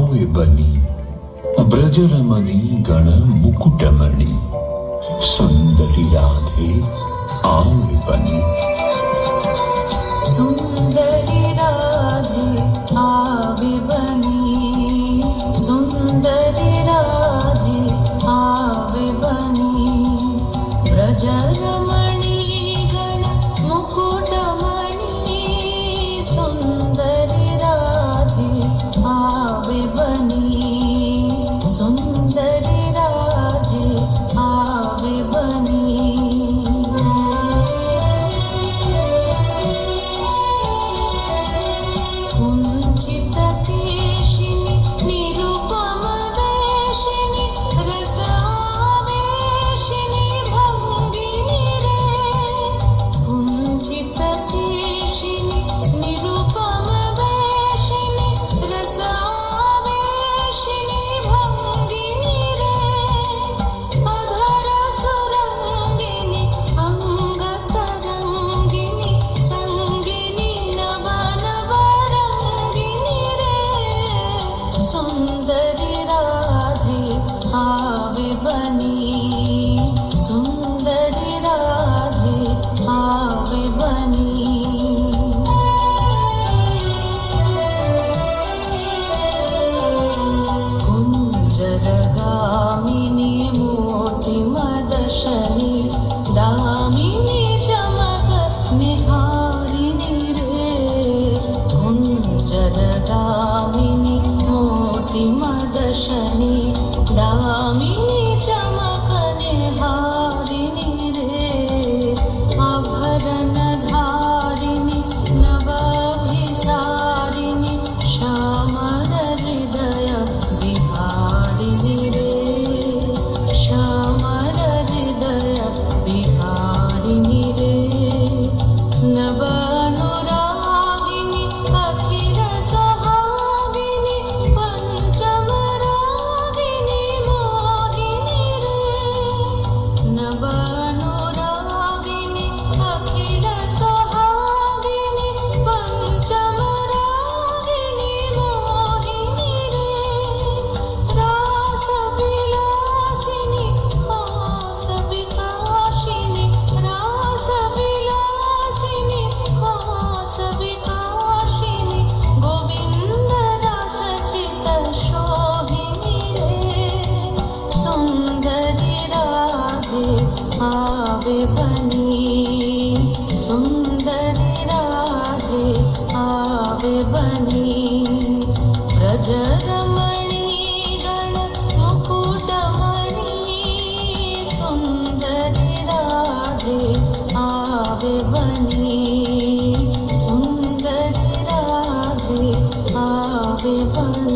आवे बनी ब्रजरमणि गण मुकुटमणि सुंदरी राधे आवे बनी। सुंदरी राधे आवे बनी, सुंदरी राधे आवे बनी, ब्रजरमणि गण मुकुटमणि सुंदरी राधे आवे बनी, सुंदरी राधे आवे बनी। कुञ्चितकेशिनि निरुपमवेशिनि रसावेशिनि भङ्गिनि रे, कुञ्चितकेशिनि निरुपमवेशिनि रसावेशिनि भङ्गिनि रे, अधरसुरङ्गिनि अङ्गतरङ्गिनि सङ्गिनि नवनवरङ्गिनि रे, सुंदरी राधे आवे बनी, सुंदरी राधे आवे बनी। कुञ्जरगामिनी मोतिमदशनि दामिनी चमक निहारिणि रे, कुञ्जरगामिनी मोतिमदशनि दामिनी चमक निहारिणि रे, आभरणधारिणि नवाभिसारिणि श्यामल हृदय विहारिणि रे, श्यामल हृदय विहारिणि रे, नवानुरागिनि अखिल सहागिनि पंचमरागिनि मोहिनि रे, नवानुरागिनि अखिल सहागिनि पंचमरागिनि मोहिनि रे, रासविलासिनि हासविकाशिनि, रासविलासिनि हासविकाशिनि गोविन्द रसचित शोभिनि रे, सुंदरी राधे आवे बनी, सुंदरी राधे आवे बनी, ब्रजरमणि गण मुकुटमणि सुंदरी राधे आवे बनी, सुंदरी राधे आवे बनी।